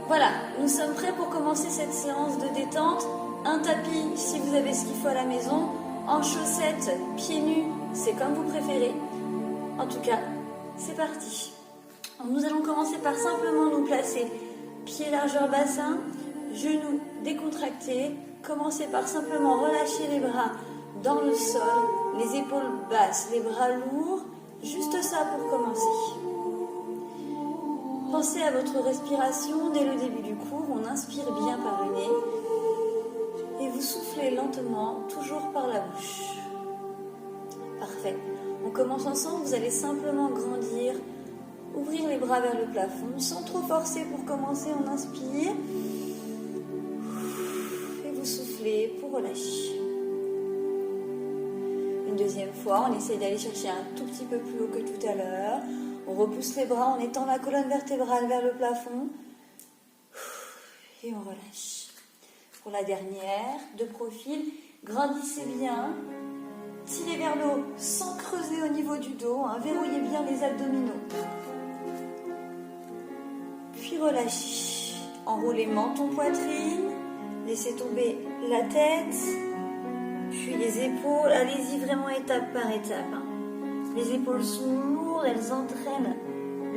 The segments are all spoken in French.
Voilà, nous sommes prêts pour commencer cette séance de détente. Un tapis si vous avez ce qu'il faut à la maison, en chaussettes, pieds nus, c'est comme vous préférez. En tout cas, c'est parti. Nous allons commencer par simplement nous placer pieds largeur bassin, genoux décontractés. Commencez par simplement relâcher les bras dans le sol, les épaules basses, les bras lourds, juste ça pour commencer. Pensez à votre respiration dès le début du cours. On inspire bien par le nez et vous soufflez lentement, toujours par la bouche. Parfait. On commence ensemble. Vous allez simplement grandir, ouvrir les bras vers le plafond sans trop forcer pour commencer. On inspire et vous soufflez pour relâcher. Une deuxième fois, on essaie d'aller chercher un tout petit peu plus haut que tout à l'heure. On repousse les bras, on étend la colonne vertébrale vers le plafond. Et on relâche. Pour la dernière, de profil, grandissez bien. Tirez vers le haut sans creuser au niveau du dos. Verrouillez bien les abdominaux. Puis relâchez. Enroulez menton, poitrine. Laissez tomber la tête. Puis les épaules. Allez-y vraiment étape par étape. Les épaules sont lourdes, elles entraînent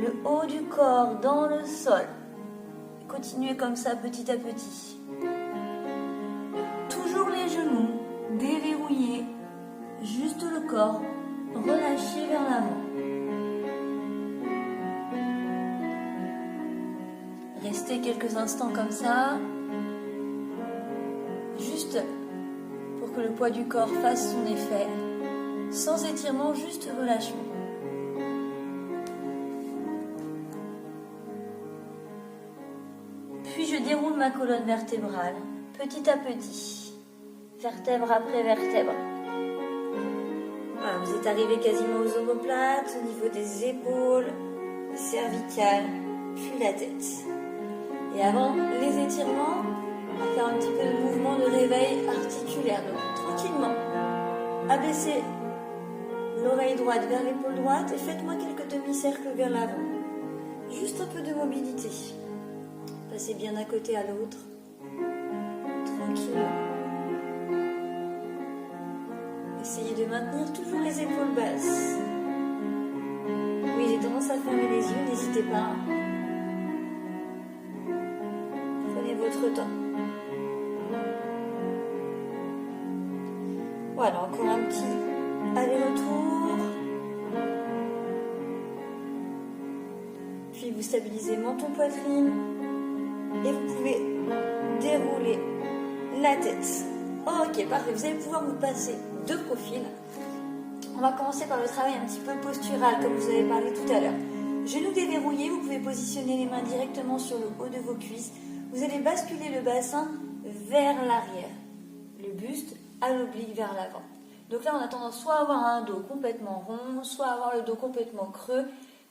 le haut du corps dans le sol. Continuez comme ça petit à petit. Toujours les genoux déverrouillés, juste le corps relâché vers l'avant. Restez quelques instants comme ça, juste pour que le poids du corps fasse son effet. Sans étirement, juste relâchement. Puis je déroule ma colonne vertébrale, petit à petit, vertèbre après vertèbre. Voilà, vous êtes arrivé quasiment aux omoplates, au niveau des épaules, des cervicales, puis la tête. Et avant les étirements, on va faire un petit peu de mouvement de réveil articulaire. Donc tranquillement, abaissez l'oreille droite vers l'épaule droite et faites-moi quelques demi-cercles vers l'avant. Juste un peu de mobilité. Passez bien d'un côté à l'autre. Tranquillement. Essayez de maintenir toujours les épaules basses. Oui, j'ai tendance à fermer les yeux, n'hésitez pas. Prenez votre temps. Voilà, encore un petit aller-retour. Puis vous stabilisez menton-poitrine. Et vous pouvez dérouler la tête. Ok, parfait. Vous allez pouvoir vous passer de profil. On va commencer par le travail un petit peu postural, comme vous avez parlé tout à l'heure. Genoux déverrouillés, vous pouvez positionner les mains directement sur le haut de vos cuisses. Vous allez basculer le bassin vers l'arrière. Le buste à l'oblique vers l'avant. Donc là, on a tendance soit à avoir un dos complètement rond, soit à avoir le dos complètement creux.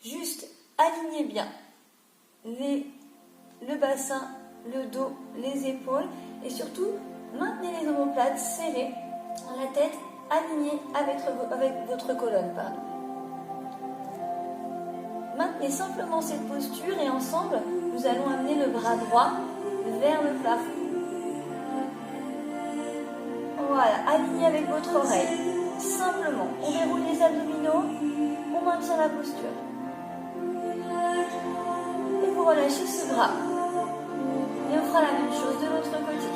Juste alignez bien le bassin, le dos, les épaules et surtout, maintenez les omoplates serrées, la tête alignée avec votre colonne. Maintenez simplement cette posture et ensemble, nous allons amener le bras droit vers le plafond. Voilà, alignez avec votre oreille. Simplement, on verrouille les abdominaux, on maintient la posture. Et vous relâchez ce bras. Et on fera la même chose de l'autre côté.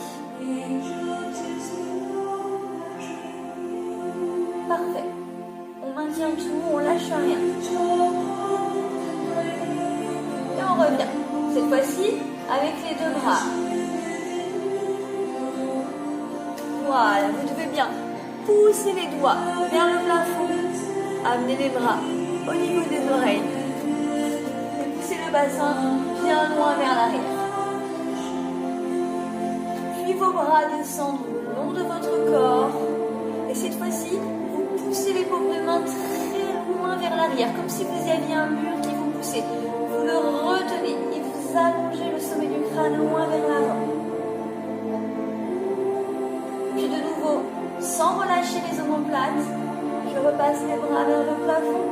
Parfait. On maintient tout, on lâche rien. Et on revient. Cette fois-ci, avec les deux bras. Voilà, vous devez bien pousser les doigts vers le plafond. Amenez les bras au niveau des oreilles. Et poussez le bassin bien loin vers l'arrière. Puis vos bras descendent le long de votre corps. Et cette fois-ci, vous poussez les paumes de main très loin vers l'arrière, comme si vous aviez un mur qui vous poussait. Vous le retenez et vous allongez le sommet du crâne loin vers l'avant. Puis de nouveau, sans relâcher les omoplates, je repasse les bras vers le plafond.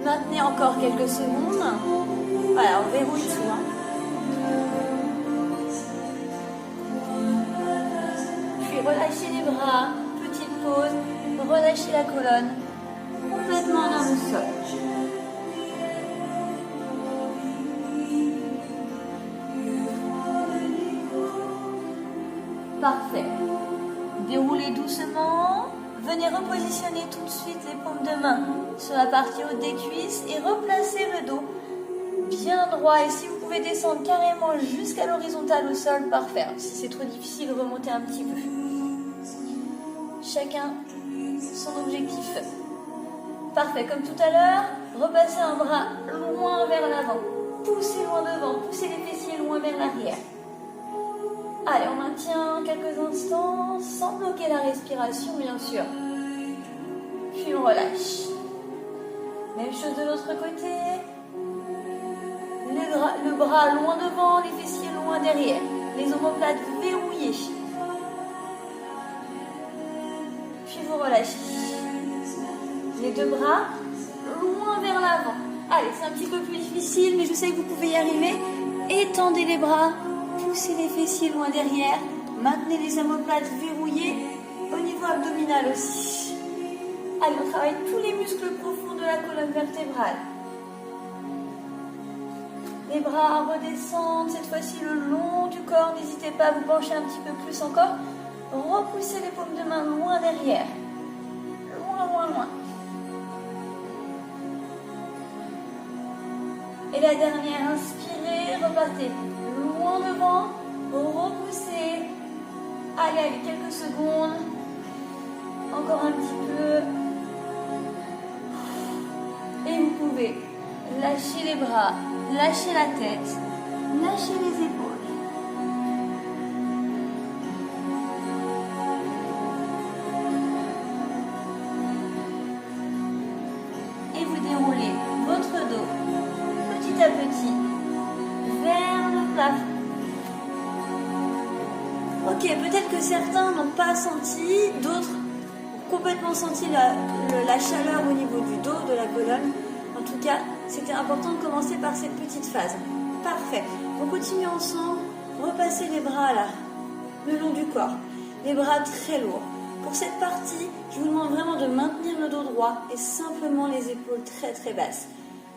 Maintenez encore quelques secondes. Voilà, on verrouille tout. Hein. Puis relâchez les bras, petite pause, relâchez la colonne, complètement dans le sol. Parfait. Déroulez doucement. Venez repositionner tout de suite les paumes de main sur la partie haute des cuisses et replacez le dos bien droit. Et si vous pouvez descendre carrément jusqu'à l'horizontale au sol, parfait. Si c'est trop difficile, remontez un petit peu. Chacun son objectif. Parfait. Comme tout à l'heure, repassez un bras loin vers l'avant. Poussez loin devant. Poussez les fessiers loin vers l'arrière. Allez, on maintient quelques instants sans bloquer la respiration, bien sûr. Puis on relâche. Même chose de l'autre côté. Le bras loin devant, les fessiers loin derrière. Les omoplates verrouillées. Puis vous relâchez. Les deux bras loin vers l'avant. Allez, c'est un petit peu plus difficile, mais je sais que vous pouvez y arriver. Étendez les bras. Poussez les fessiers loin derrière. Maintenez les omoplates verrouillées au niveau abdominal aussi. Allez, on travaille tous les muscles profonds de la colonne vertébrale. Les bras redescendent, cette fois-ci le long du corps. N'hésitez pas à vous pencher un petit peu plus encore. Repoussez les paumes de main loin derrière. Loin, loin, loin. Et la dernière, inspirez, repartez. Loin devant, repoussez. Allez, quelques secondes. Encore un petit peu. Et vous pouvez lâcher les bras, lâcher la tête, lâcher les épaules. Et vous déroulez votre dos petit à petit vers le plafond. Ok, peut-être que certains n'ont pas senti, d'autres ont complètement senti la chaleur au niveau du dos, de la colonne. En tout cas, c'était important de commencer par cette petite phase. Parfait. On continue ensemble. Repassez les bras là, le long du corps. Les bras très lourds. Pour cette partie, je vous demande vraiment de maintenir le dos droit et simplement les épaules très très basses.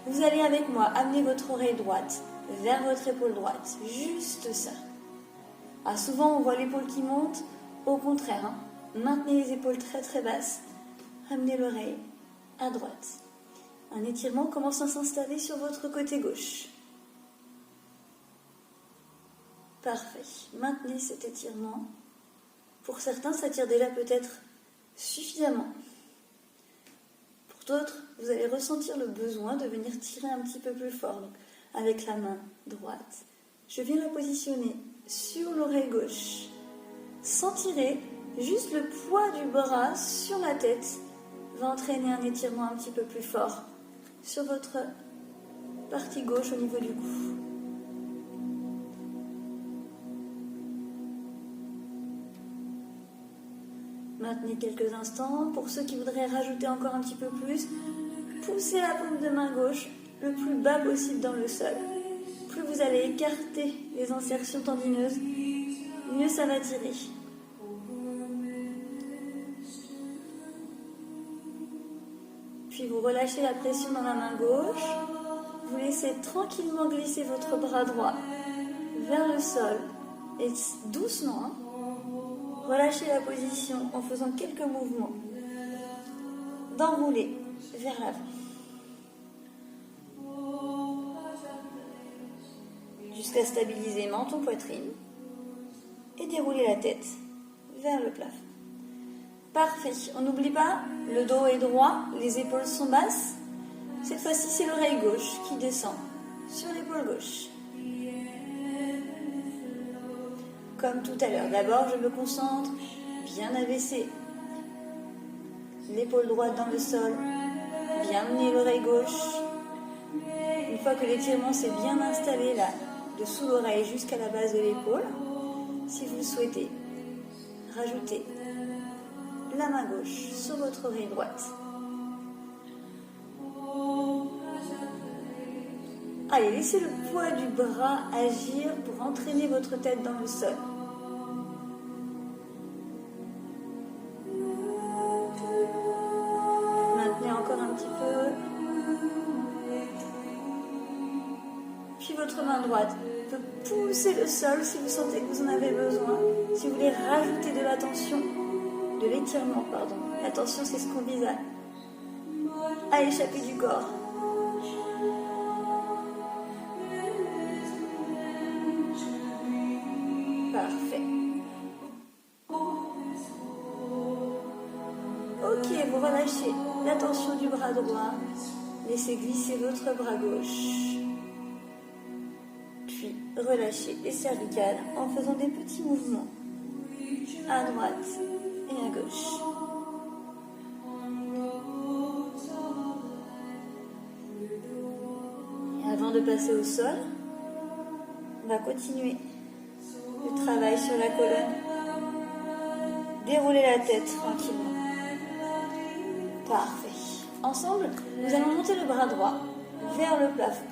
Vous allez avec moi amener votre oreille droite vers votre épaule droite. Juste ça. Ah, souvent, on voit l'épaule qui monte. Au contraire, hein. Maintenez les épaules très très basses. Ramenez l'oreille à droite. Un étirement commence à s'installer sur votre côté gauche. Parfait. Maintenez cet étirement. Pour certains, ça tire déjà peut-être suffisamment. Pour d'autres, vous allez ressentir le besoin de venir tirer un petit peu plus fort. Donc, avec la main droite. Je viens la positionner sur l'oreille gauche. Sans tirer, juste le poids du bras sur la tête va entraîner un étirement un petit peu plus fort sur votre partie gauche au niveau du cou. Maintenez quelques instants. Pour ceux qui voudraient rajouter encore un petit peu plus, poussez la paume de main gauche le plus bas possible dans le sol. Plus vous allez écarter les insertions tendineuses, mieux ça va tirer. Puis vous relâchez la pression dans la main gauche. Vous laissez tranquillement glisser votre bras droit vers le sol. Et doucement, relâchez la position en faisant quelques mouvements d'enrouler vers l'avant. Jusqu'à stabiliser menton, poitrine. Et dérouler la tête vers le plafond. Parfait. On n'oublie pas, le dos est droit, les épaules sont basses. Cette fois-ci, c'est l'oreille gauche qui descend sur l'épaule gauche. Comme tout à l'heure. D'abord, je me concentre, bien abaisser l'épaule droite dans le sol, bien mener l'oreille gauche. Une fois que l'étirement s'est bien installé là, de sous l'oreille jusqu'à la base de l'épaule, si vous le souhaitez, rajoutez la main gauche sur votre oreille droite. Allez, laissez le poids du bras agir pour entraîner votre tête dans le sol. Maintenez encore un petit peu. Puis votre main droite peut pousser le sol si vous sentez que vous en avez besoin. Si vous voulez rajouter de la tension, de l'étirement, pardon. La tension, c'est ce qu'on vise à échapper du corps. Parfait. Ok, vous relâchez la tension du bras droit. Laissez glisser votre bras gauche. Puis relâchez les cervicales en faisant des petits mouvements à droite et à gauche. Et avant de passer au sol, on va continuer le travail sur la colonne. Déroulez la tête tranquillement. Parfait. Ensemble, nous allons monter le bras droit vers le plafond.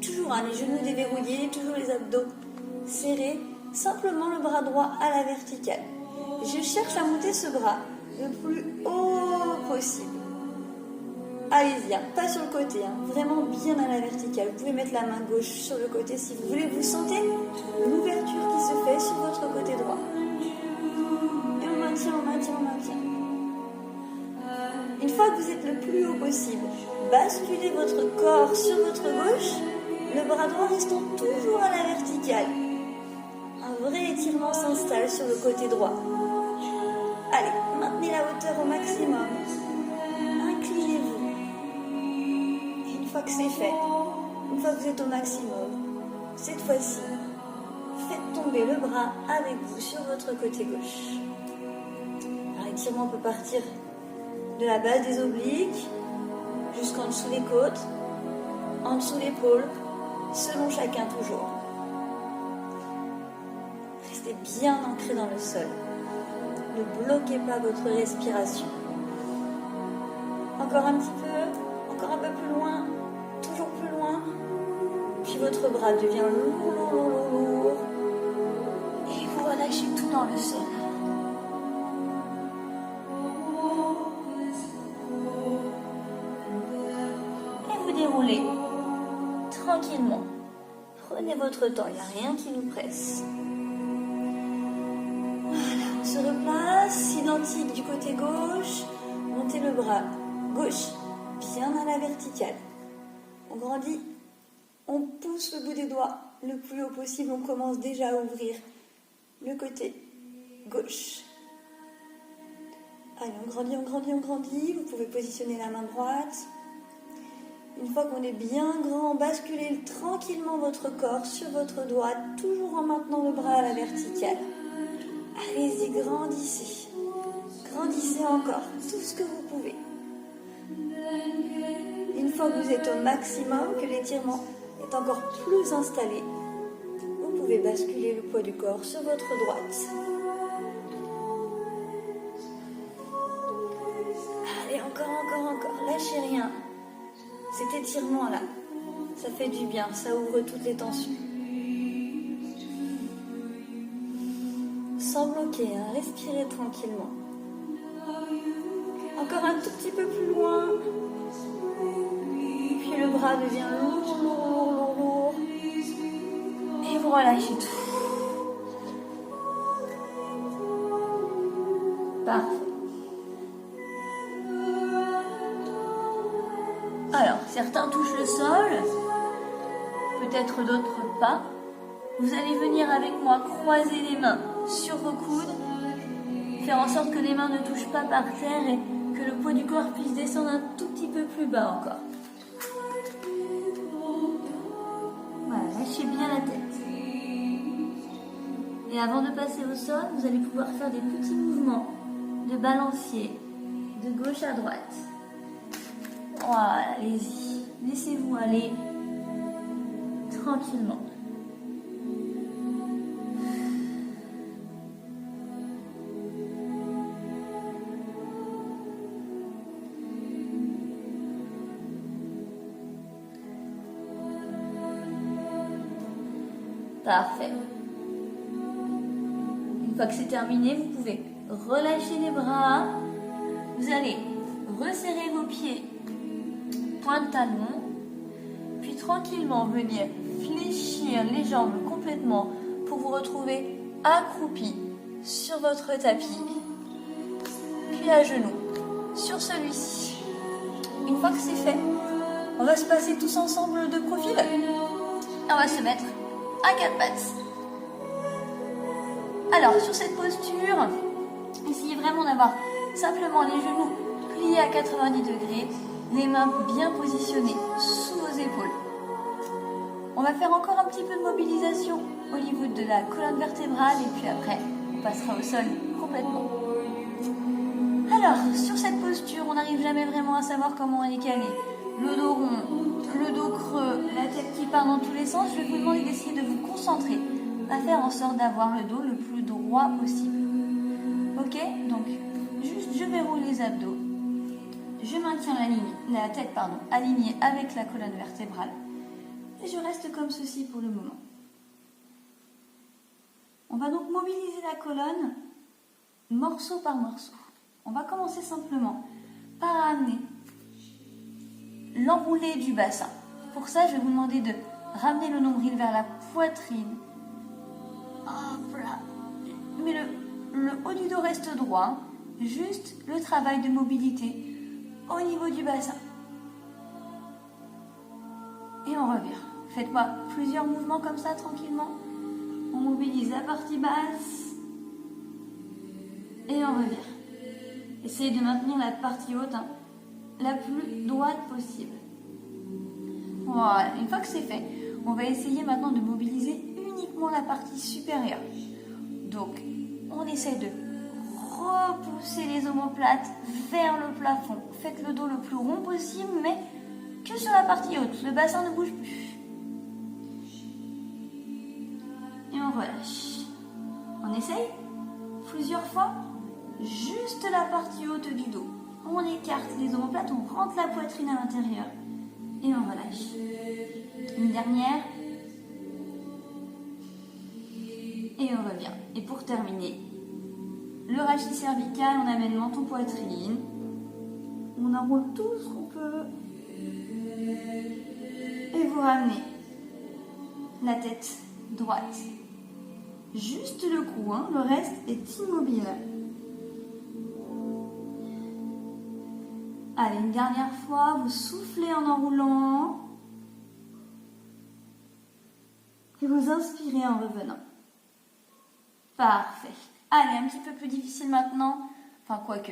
Toujours les genoux déverrouillés, toujours les abdos serrés. Simplement le bras droit à la verticale. Je cherche à monter ce bras le plus haut possible. Allez-y, pas sur le côté, vraiment bien à la verticale. Vous pouvez mettre la main gauche sur le côté si vous voulez. Vous sentez l'ouverture qui se fait sur votre côté droit. Et on maintient, on maintient, on maintient. Une fois que vous êtes le plus haut possible, basculez votre corps sur votre gauche, le bras droit restant toujours à la verticale. Un vrai étirement s'installe sur le côté droit. Allez, maintenez la hauteur au maximum. Inclinez-vous. Et une fois que c'est fait, une fois que vous êtes au maximum, cette fois-ci, faites tomber le bras avec vous sur votre côté gauche. Alors, l'étirement peut partir de la base des obliques jusqu'en dessous des côtes, en dessous l'épaule, selon chacun toujours. Restez bien ancré dans le sol. Ne bloquez pas votre respiration. Encore un petit peu, encore un peu plus loin, toujours plus loin. Puis votre bras devient lourd, lourd, lourd, lourd. Et vous relâchez tout dans le sol. Déroulez tranquillement. Prenez votre temps, il n'y a rien qui nous presse. Voilà, on se replace, identique du côté gauche. Montez le bras gauche, bien à la verticale. On grandit, on pousse le bout des doigts le plus haut possible. On commence déjà à ouvrir le côté gauche. Allez, on grandit, on grandit, on grandit. Vous pouvez positionner la main droite. Une fois qu'on est bien grand, basculez tranquillement votre corps sur votre droite, toujours en maintenant le bras à la verticale. Allez-y, grandissez. Grandissez encore, tout ce que vous pouvez. Une fois que vous êtes au maximum, que l'étirement est encore plus installé, vous pouvez basculer le poids du corps sur votre droite. Allez, encore, lâchez rien. Cet étirement-là, ça fait du bien, ça ouvre toutes les tensions. Sans bloquer, respirez tranquillement. Encore un tout petit peu plus loin. Puis le bras devient lourd, lourd, lourd, lourd. Et vous relâchez tout. Parfait. Alors, certains touchent le sol, peut-être d'autres pas. Vous allez venir avec moi croiser les mains sur vos coudes, faire en sorte que les mains ne touchent pas par terre et que le poids du corps puisse descendre un tout petit peu plus bas encore. Voilà, lâchez bien la tête. Et avant de passer au sol, vous allez pouvoir faire des petits mouvements de balancier de gauche à droite. Voilà, allez-y. Laissez-vous aller tranquillement. Parfait. Une fois que c'est terminé, vous pouvez relâcher les bras. Vous allez resserrer vos pieds, pointe talon, puis tranquillement venir fléchir les jambes complètement pour vous retrouver accroupi sur votre tapis, puis à genoux sur celui-ci. Une fois que c'est fait, on va se passer tous ensemble de profil. On va se mettre à quatre pattes. Alors, sur cette posture, essayez vraiment d'avoir simplement les genoux pliés à 90 degrés, les mains bien positionnées sous vos épaules. On va faire encore un petit peu de mobilisation au niveau de la colonne vertébrale et puis après, on passera au sol complètement. Alors, sur cette posture, on n'arrive jamais vraiment à savoir comment on est calé. Le dos rond, le dos creux, la tête qui part dans tous les sens. Je vais vous demander d'essayer de vous concentrer à faire en sorte d'avoir le dos le plus droit possible. Ok? Donc, juste je verrouille les abdos. Je maintiens la tête alignée avec la colonne vertébrale. Et je reste comme ceci pour le moment. On va donc mobiliser la colonne morceau par morceau. On va commencer simplement par amener l'enroulé du bassin. Pour ça, je vais vous demander de ramener le nombril vers la poitrine. Hop là. Mais le haut du dos reste droit. Juste le travail de mobilité au niveau du bassin. Et on revient. Faites-moi plusieurs mouvements comme ça, tranquillement. On mobilise la partie basse. Et on revient. Essayez de maintenir la partie haute la plus droite possible. Voilà. Une fois que c'est fait, on va essayer maintenant de mobiliser uniquement la partie supérieure. Donc, on essaie de repousser les omoplates vers le plafond. Faites le dos le plus rond possible, mais que sur la partie haute. Le bassin ne bouge plus. Et on relâche. On essaye plusieurs fois. Juste la partie haute du dos. On écarte les omoplates, on rentre la poitrine à l'intérieur. Et on relâche. Une dernière. Et on revient. Et pour terminer, le rachis cervical, on amène menton poitrine. On enroule tout ce qu'on peut. Et vous ramenez la tête droite. Juste le cou, le reste est immobile. Allez, une dernière fois, vous soufflez en enroulant. Et vous inspirez en revenant. Parfait. Allez, un petit peu plus difficile maintenant. Enfin, quoique.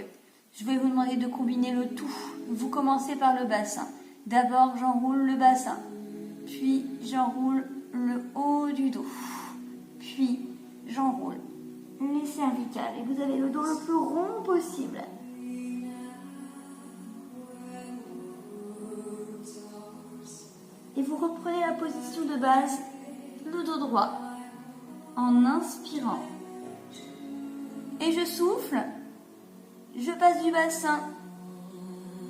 Je vais vous demander de combiner le tout. Vous commencez par le bassin. D'abord, j'enroule le bassin. Puis, j'enroule le haut du dos. Puis, j'enroule les cervicales. Et vous avez le dos le plus rond possible. Et vous reprenez la position de base, le dos droit, en inspirant. Et je souffle, je passe du bassin,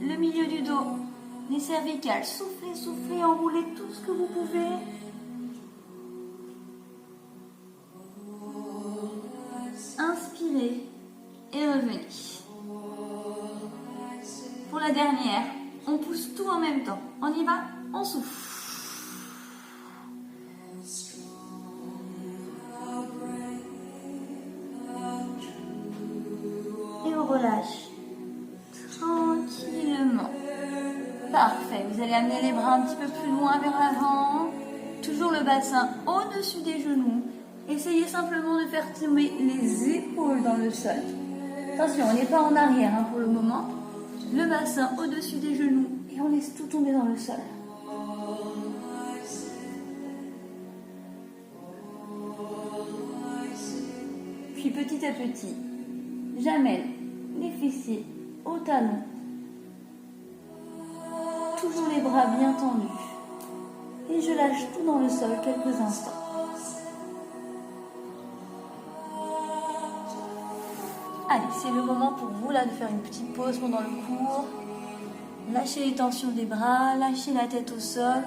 le milieu du dos, les cervicales. Soufflez, soufflez, enroulez tout ce que vous pouvez. Inspirez et revenez. Pour la dernière, on pousse tout en même temps. On y va, on souffle. Relâche tranquillement. Parfait. Vous allez amener les bras un petit peu plus loin vers l'avant. Toujours le bassin au-dessus des genoux. Essayez simplement de faire tomber les épaules dans le sol. Attention, on n'est pas en arrière pour le moment. Le bassin au-dessus des genoux et on laisse tout tomber dans le sol. Puis petit à petit, j'amène les fessiers au talon. Toujours les bras bien tendus. Et je lâche tout dans le sol quelques instants. Allez, c'est le moment pour vous là de faire une petite pause pendant le cours. Lâchez les tensions des bras, lâchez la tête au sol,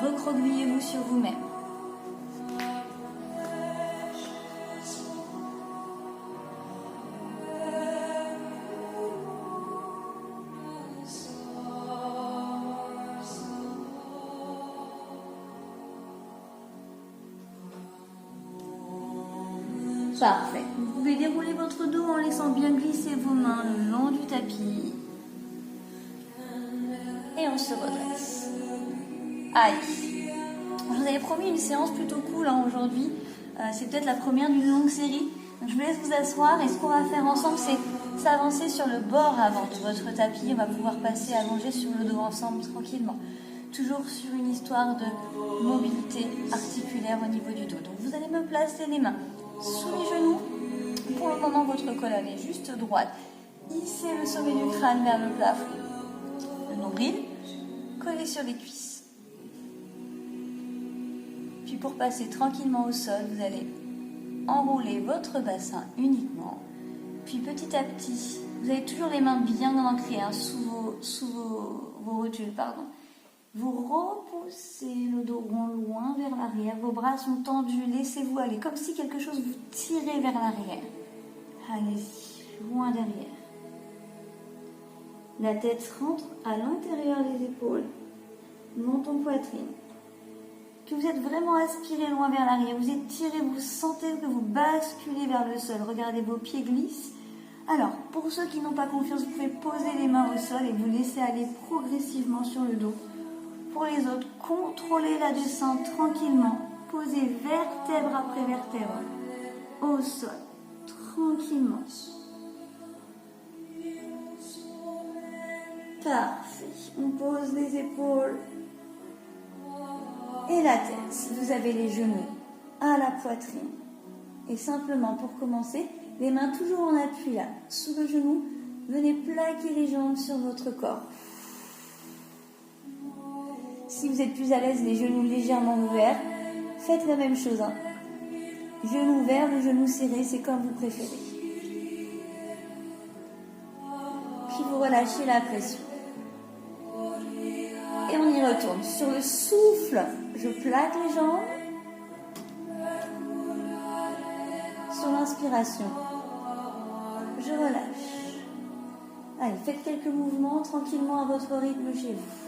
recroquevillez-vous sur vous-même. Parfait. Vous pouvez dérouler votre dos en laissant bien glisser vos mains le long du tapis. Et on se redresse. Allez. Je vous avais promis une séance plutôt cool aujourd'hui. C'est peut-être la première d'une longue série. Donc je vous laisse vous asseoir et ce qu'on va faire ensemble, c'est s'avancer sur le bord avant de votre tapis. On va pouvoir passer allongé sur le dos ensemble tranquillement. Toujours sur une histoire de mobilité articulaire au niveau du dos. Donc vous allez me placer les mains sous les genoux. Pour le moment, votre colonne est juste droite. Hissez le sommet du crâne vers le plafond. Le nombril collé sur les cuisses. Puis pour passer tranquillement au sol, vous allez enrouler votre bassin uniquement. Puis petit à petit, vous avez toujours les mains bien ancrées sous vos rotules, pardon. Vous repoussez le dos rond loin vers l'arrière. Vos bras sont tendus, laissez-vous aller, comme si quelque chose vous tirait vers l'arrière. Allez-y, loin derrière. La tête rentre à l'intérieur des épaules, menton poitrine. Que vous êtes vraiment aspiré loin vers l'arrière, vous étirez, vous sentez que vous basculez vers le sol. Regardez, vos pieds glissent. Alors, pour ceux qui n'ont pas confiance, vous pouvez poser les mains au sol et vous laisser aller progressivement sur le dos. Pour les autres, contrôlez la descente tranquillement. Posez vertèbre après vertèbre au sol, tranquillement. Parfait. On pose les épaules et la tête. Si vous avez les genoux à la poitrine. Et simplement, pour commencer, les mains toujours en appui là, sous le genou. Venez plaquer les jambes sur votre corps. Si vous êtes plus à l'aise, les genoux légèrement ouverts, faites la même chose. Genoux ouverts ou genoux serrés, c'est comme vous préférez. Puis vous relâchez la pression. Et on y retourne. Sur le souffle, je plaque les jambes. Sur l'inspiration, je relâche. Allez, faites quelques mouvements tranquillement à votre rythme chez vous.